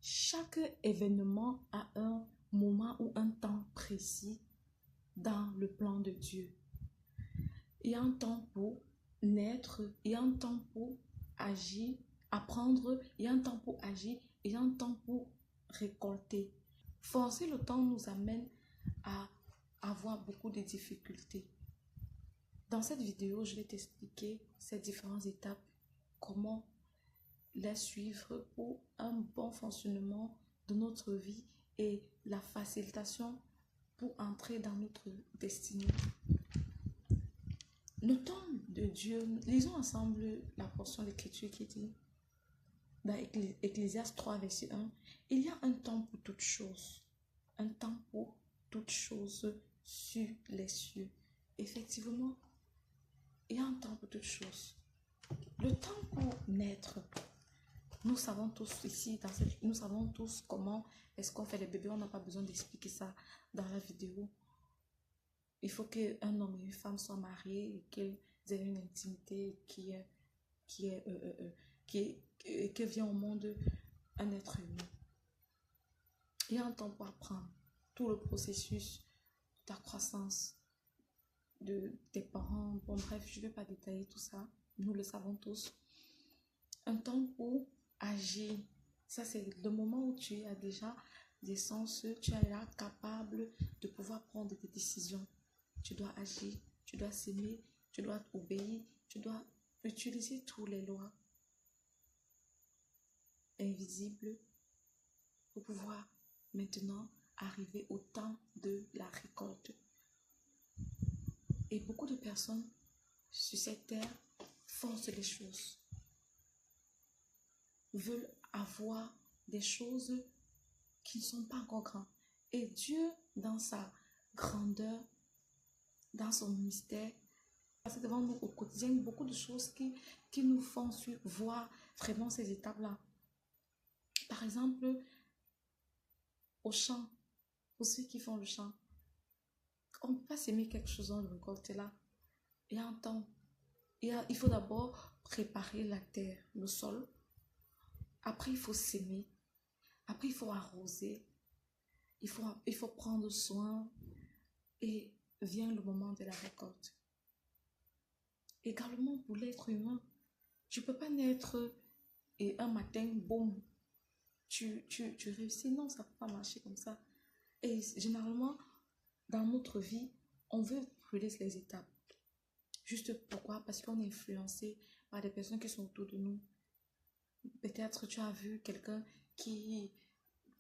Chaque événement a un moment ou un temps précis dans le plan de Dieu. Il y a un temps pour naître, il y a un temps pour agir, apprendre, il y a un temps pour agir, il y a un temps pour récolter. Forcer le temps nous amène à avoir beaucoup de difficultés. Dans cette vidéo, je vais t'expliquer ces différentes étapes, comment les suivre pour un bon fonctionnement de notre vie et la facilitation pour entrer dans notre destinée. Le temps de Dieu, lisons ensemble la portion d'écriture qui dit dans Ecclésiaste 3, verset 1, il y a un temps pour toutes choses, un temps pour toutes choses sur les cieux. Effectivement, il y a un temps pour toutes choses. Le temps pour naître. Nous savons tous ici, nous savons tous comment est-ce qu'on fait les bébés. On n'a pas besoin d'expliquer ça dans la vidéo. Il faut qu'un homme et une femme soient mariés et qu'ils aient une intimité que vient au monde un être humain. Il y a un temps pour apprendre tout le processus de ta croissance, de tes parents. Bon, bref, je ne vais pas détailler tout ça. Nous le savons tous. Un temps pour agir. Ça, c'est le moment où tu as déjà des sens, tu es là capable de pouvoir prendre des décisions. Tu dois agir, tu dois s'aimer, tu dois obéir, tu dois utiliser toutes les lois invisibles pour pouvoir maintenant arriver au temps de la récolte. Et beaucoup de personnes sur cette terre forcent les choses, veulent avoir des choses qui ne sont pas encore grandes. Et Dieu, dans sa grandeur, dans son mystère, c'est devant nous au quotidien beaucoup de choses qui nous font voir vraiment ces étapes-là. Par exemple, au champ, pour ceux qui font le champ, on ne peut pas s'aimer quelque chose dans le récolte là. Il y a un temps. Il faut d'abord préparer la terre, le sol. Après, il faut s'aimer. Après, il faut arroser. Il faut prendre soin. Et vient le moment de la récolte. Également pour l'être humain, tu ne peux pas naître et un matin, boum, tu réussis. Non, ça ne peut pas marcher comme ça. Et généralement, dans notre vie, on veut brûler les étapes. Juste pourquoi? Parce qu'on est influencé par des personnes qui sont autour de nous. Peut-être tu as vu quelqu'un qui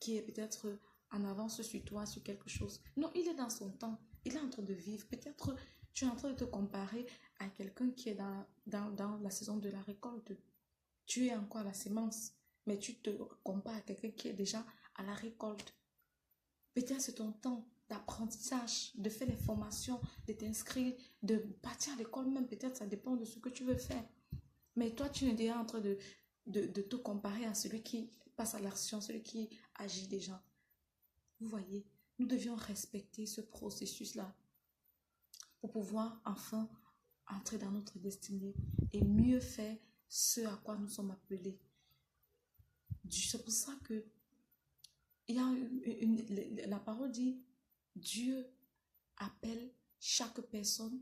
est peut-être en avance sur toi, sur quelque chose. Non, il est dans son temps. Il est en train de vivre. Peut-être tu es en train de te comparer à quelqu'un qui est dans la saison de la récolte. Tu es encore à la sémence, mais tu te compares à quelqu'un qui est déjà à la récolte. Peut-être c'est ton temps d'apprentissage, de faire des formations, de t'inscrire, de partir à l'école même. Peut-être ça dépend de ce que tu veux faire. Mais toi, tu es déjà en train de te comparer à celui qui passe à l'action, celui qui agit déjà. Vous voyez, nous devions respecter ce processus-là pour pouvoir enfin entrer dans notre destinée et mieux faire ce à quoi nous sommes appelés. C'est pour ça que il y a la parole dit, Dieu appelle chaque personne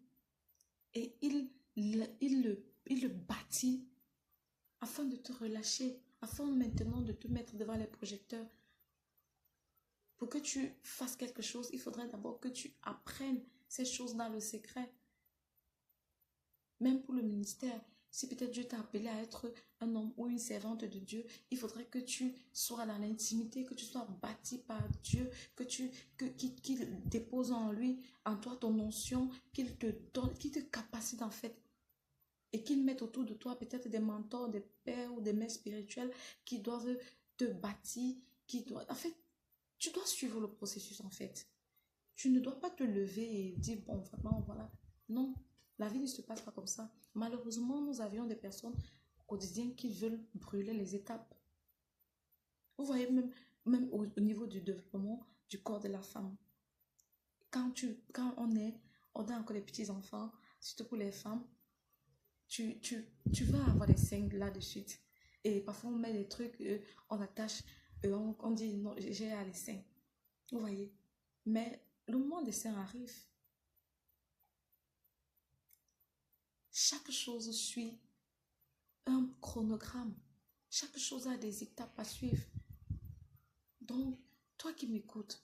et il le bâtit afin de te relâcher, afin maintenant de te mettre devant les projecteurs. Pour que tu fasses quelque chose, il faudrait d'abord que tu apprennes ces choses dans le secret. Même pour le ministère, si peut-être Dieu t'a appelé à être un homme ou une servante de Dieu, il faudrait que tu sois dans l'intimité, que tu sois bâti par Dieu, qu'il dépose en lui, en toi ton onction, qu'il te donne, qu'il te capacite en fait. Et qu'il mette autour de toi peut-être des mentors, des pères ou des mères spirituelles qui doivent te bâtir, en fait, tu dois suivre le processus en fait. Tu ne dois pas te lever et dire, bon, vraiment, voilà. Non, la vie ne se passe pas comme ça. Malheureusement, nous avions des personnes quotidiennes qui veulent brûler les étapes. Vous voyez, même au niveau du développement du corps de la femme. Quand on a encore des petits-enfants, surtout pour les femmes, tu vas avoir des seins là de suite. Et parfois, on met des trucs, on attache on dit non, j'ai à les seins. Vous voyez? Mais le moment des seins arrive. Chaque chose suit un chronogramme. Chaque chose a des étapes à suivre. Donc, toi qui m'écoutes,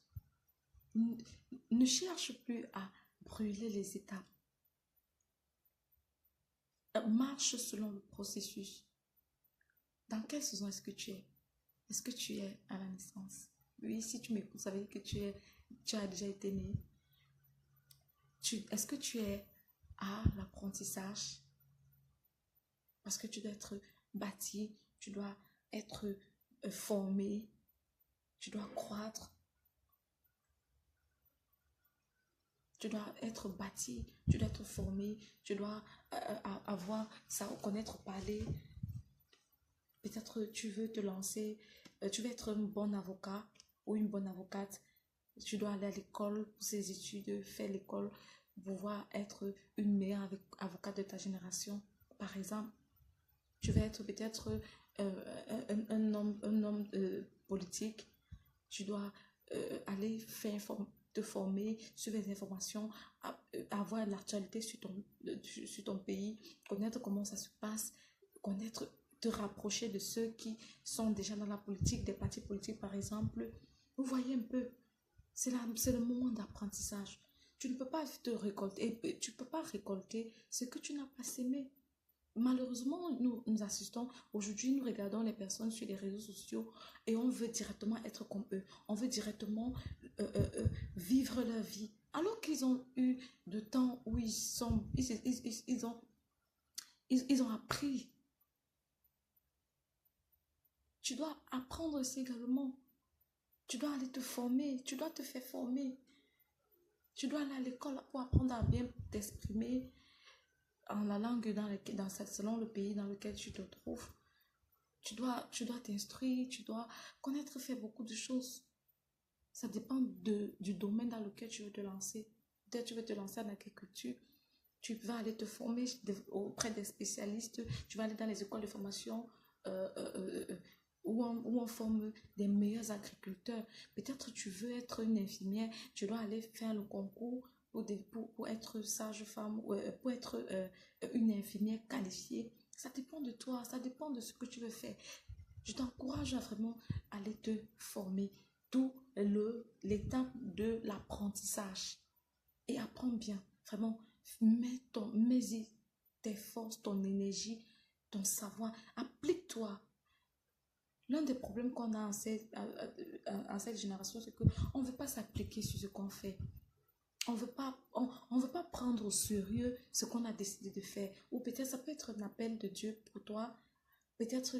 ne cherche plus à brûler les étapes. Marche selon le processus. Dans quelle saison est-ce que tu es? Est-ce que tu es à la naissance? Oui, si tu m'écoutes, ça veut dire que tu as déjà été né. Est-ce que tu es à l'apprentissage? Parce que tu dois être bâti, tu dois être formé, tu dois croître, tu dois être bâti, tu dois être formé, tu dois avoir ça, connaître parler. Peut-être tu veux te lancer, tu veux être un bon avocat ou une bonne avocate. Tu dois aller à l'école pour ces études, faire l'école pour pouvoir être une meilleure avocate de ta génération. Par exemple, tu vas être peut-être un homme politique. Tu dois aller te former sur les informations, avoir l'actualité sur ton pays, connaître comment ça se passe, te rapprocher de ceux qui sont déjà dans la politique, des partis politiques par exemple. Vous voyez un peu, c'est le moment d'apprentissage. Tu ne peux pas te récolter, tu ne peux pas récolter ce que tu n'as pas sémé. Malheureusement, nous assistons, aujourd'hui, nous regardons les personnes sur les réseaux sociaux et on veut directement être comme eux. On veut directement vivre leur vie. Alors qu'ils ont eu de temps où ils ont appris. Tu dois apprendre aussi également. Tu dois aller te former, tu dois te faire former. Tu dois aller à l'école pour apprendre à bien t'exprimer en la langue selon le pays dans lequel tu te trouves. Tu dois t'instruire, tu dois connaître, faire beaucoup de choses. Ça dépend du domaine dans lequel tu veux te lancer. Peut-être tu veux te lancer en agriculture. Tu vas aller te former auprès des spécialistes. Tu vas aller dans les écoles de formation où on forme des meilleurs agriculteurs. Peut-être tu veux être une infirmière. Tu dois aller faire le concours pour être sage-femme, pour être une infirmière qualifiée. Ça dépend de toi, ça dépend de ce que tu veux faire. Je t'encourage à vraiment aller te former. Tout l'étape de l'apprentissage. Et apprends bien. Vraiment, mets tes forces, ton énergie, ton savoir. Applique-toi. L'un des problèmes qu'on a en cette génération, c'est qu'on ne veut pas s'appliquer sur ce qu'on fait. On veut pas prendre au sérieux ce qu'on a décidé de faire. Ou peut-être ça peut être un appel de Dieu pour toi. Peut-être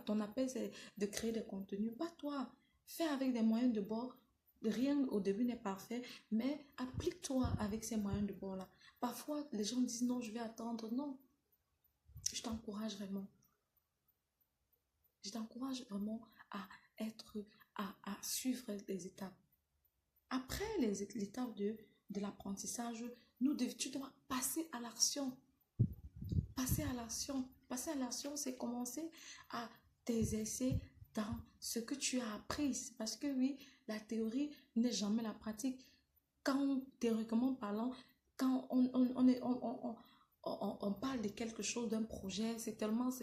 ton appel, c'est de créer des contenus. Pas toi. Fais avec des moyens de bord. Rien au début n'est parfait, mais applique-toi avec ces moyens de bord-là. Parfois, les gens disent non, je vais attendre. Non. Je t'encourage vraiment. Je t'encourage vraiment à suivre les étapes. Après l'étape de l'apprentissage, tu dois passer à l'action. Passer à l'action. Passer à l'action, c'est commencer à t'exercer dans ce que tu as appris. Parce que oui, la théorie n'est jamais la pratique. Quand, théoriquement parlant, quand on parle de quelque chose, d'un projet, c'est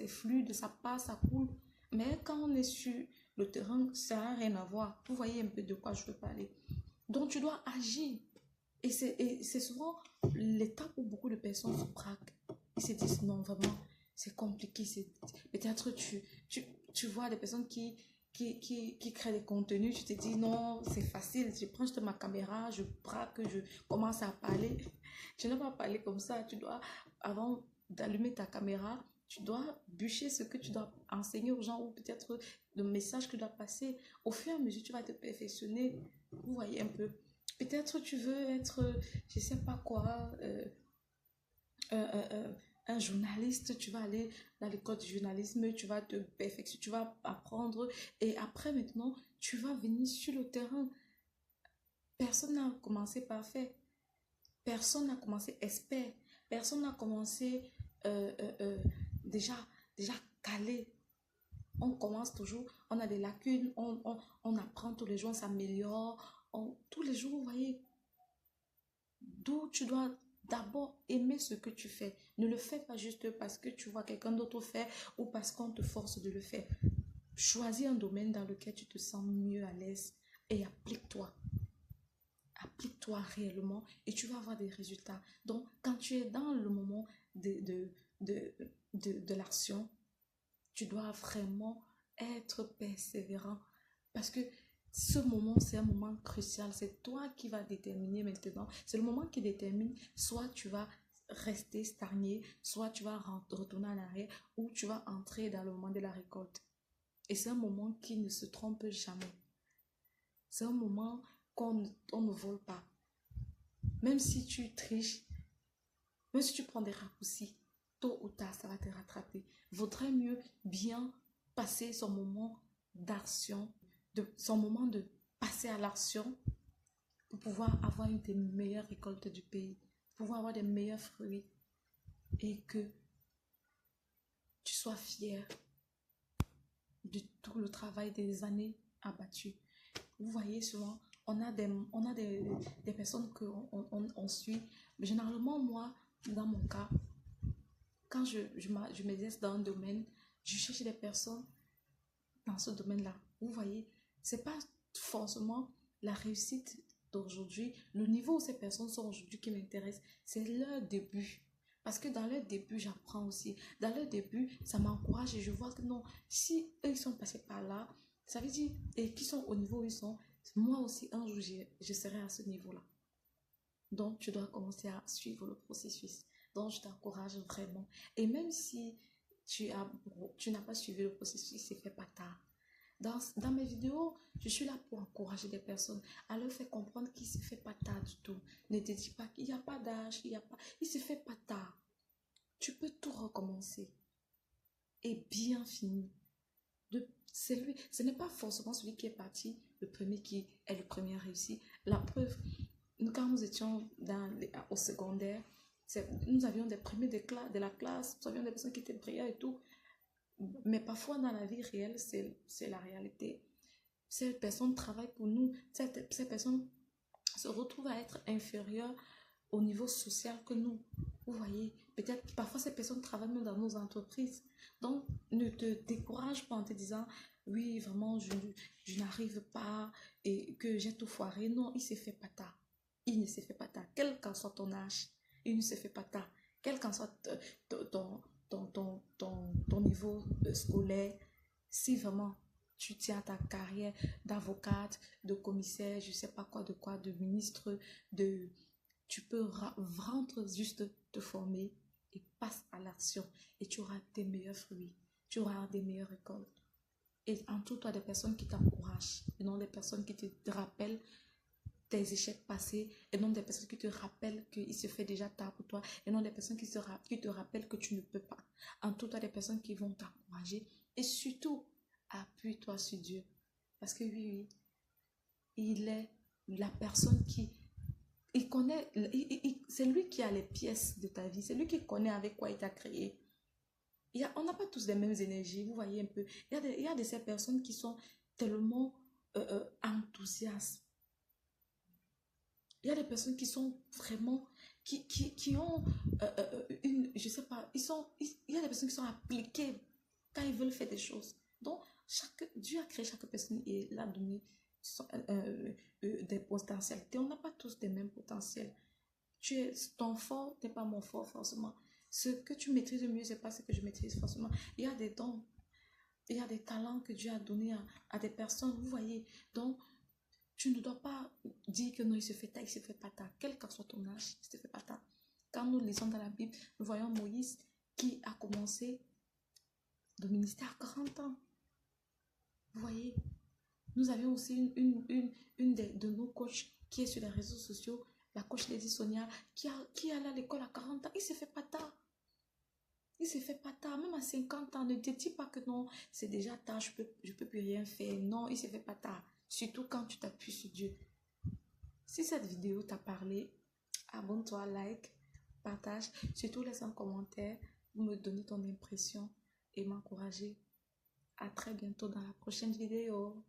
fluide, ça passe, ça coule. Mais quand on est sur le terrain, ça n'a rien à voir. Vous voyez un peu de quoi je veux parler. Donc, tu dois agir. Et c'est souvent l'étape où beaucoup de personnes se braquent. Ils se disent, non, vraiment, c'est compliqué. Peut-être tu vois des personnes qui créent des contenus, tu te dis, non, c'est facile. Je prends juste ma caméra, je braque, je commence à parler. Tu ne dois pas parler comme ça. Tu dois, avant d'allumer ta caméra, tu dois bûcher ce que tu dois enseigner aux gens ou peut-être le message que tu dois passer. Au fur et à mesure, tu vas te perfectionner. Vous voyez un peu. Peut-être tu veux être, je ne sais pas quoi, un journaliste. Tu vas aller dans l'école du journalisme, tu vas te perfectionner, tu vas apprendre. Et après, maintenant, tu vas venir sur le terrain. Personne n'a commencé parfait. Personne n'a commencé expert. Personne n'a commencé déjà calé. On commence toujours, on a des lacunes, on apprend tous les jours, on s'améliore. Tous les jours, vous voyez, d'où tu dois d'abord aimer ce que tu fais. Ne le fais pas juste parce que tu vois quelqu'un d'autre faire ou parce qu'on te force de le faire. Choisis un domaine dans lequel tu te sens mieux à l'aise et applique-toi. Applique-toi réellement et tu vas avoir des résultats. Donc, quand tu es dans le moment de, de l'action, tu dois vraiment être persévérant parce que ce moment, c'est un moment crucial. C'est toi qui vas déterminer maintenant. C'est le moment qui détermine soit tu vas rester stagné, soit tu vas retourner en arrière ou tu vas entrer dans le moment de la récolte. Et c'est un moment qui ne se trompe jamais. C'est un moment qu'on ne vole pas. Même si tu triches, même si tu prends des raccourcis, tôt ou tard, ça va te rattraper. Vaudrait mieux bien passer son moment d'action, son moment de passer à l'action pour pouvoir avoir une des meilleures récoltes du pays, pour pouvoir avoir des meilleurs fruits et que tu sois fier de tout le travail des années abattues. Vous voyez souvent, on a des personnes qu'on suit. Mais généralement, moi, dans mon cas, quand je m'exerce dans un domaine, je cherche des personnes dans ce domaine-là. Vous voyez, c'est pas forcément la réussite d'aujourd'hui, le niveau où ces personnes sont aujourd'hui qui m'intéresse, c'est leur début. Parce que dans leur début, j'apprends aussi. Dans leur début, ça m'encourage et je vois que non, si eux, ils sont passés par là, ça veut dire, et qu'ils sont au niveau où ils sont, moi aussi, un jour, je serai à ce niveau-là. Donc, tu dois commencer à suivre le processus. Donc, je t'encourage vraiment. Et même si tu n'as pas suivi le processus, c'est fait pas tard. Dans mes vidéos, je suis là pour encourager des personnes à leur faire comprendre qu'il ne se fait pas tard du tout. Ne te dis pas qu'il n'y a pas d'âge, il se fait pas tard. Tu peux tout recommencer et bien finir. Ce n'est pas forcément celui qui est parti, le premier qui est le premier à réussir. La preuve, quand nous étions au secondaire, nous avions des premiers de la classe, nous avions des personnes qui étaient brillantes et tout. Mais parfois, dans la vie réelle, c'est la réalité. Ces personnes travaillent pour nous. Ces personnes se retrouvent à être inférieures au niveau social que nous. Vous voyez, peut-être parfois ces personnes travaillent même dans nos entreprises. Donc, ne te décourage pas en te disant, oui, vraiment, je n'arrive pas et que j'ai tout foiré. Non, il ne s'est fait pas tard. Il ne s'est fait pas tard. Quel qu'en soit ton âge, il ne se fait pas tard. Quel qu'en soit ton niveau scolaire, si vraiment tu tiens à ta carrière d'avocate, de commissaire, je ne sais pas quoi, de ministre, tu peux rentrer juste te former et passe à l'action et tu auras des meilleurs fruits, tu auras des meilleures récoltes. Et entoure-toi des personnes qui t'encouragent et non des personnes qui te rappellent tes échecs passés et non des personnes qui te rappellent qu'il se fait déjà tard pour toi et non des personnes qui te rappellent que tu ne peux pas. Entoure-toi des personnes qui vont t'encourager et surtout appuie-toi sur Dieu parce que oui, il est la personne qui il connaît, c'est lui qui a les pièces de ta vie, c'est lui qui connaît avec quoi il t'a créé. On n'a pas tous les mêmes énergies, vous voyez un peu. Il y a de ces personnes qui sont tellement enthousiastes. Il y a des personnes qui sont vraiment, qui ont je sais pas, il y a des personnes qui sont appliquées quand ils veulent faire des choses. Donc, Dieu a créé chaque personne et l'a donné des potentialités. On n'a pas tous les mêmes potentiels. Ton fort n'est pas mon fort forcément. Ce que tu maîtrises mieux, c'est pas ce que je maîtrise forcément. Il y a des dons, il y a des talents que Dieu a donnés à des personnes, vous voyez. Donc, tu ne dois pas dire que non, il se fait tard, il se fait pas tard. Quel que soit ton âge, il se fait pas tard. Quand nous lisons dans la Bible, nous voyons Moïse qui a commencé le ministère à 40 ans. Vous voyez, nous avions aussi une de nos coachs qui est sur les réseaux sociaux, la coach Lady Sonia, qui est allée à l'école à 40 ans. Il ne se fait pas tard. Il ne se fait pas tard. Même à 50 ans, ne te dis pas que non, c'est déjà tard, je peux plus rien faire. Non, il ne se fait pas tard. Surtout quand tu t'appuies sur Dieu. Si cette vidéo t'a parlé, abonne-toi, like, partage. Surtout laisse un commentaire pour me donner ton impression et m'encourager. À très bientôt dans la prochaine vidéo.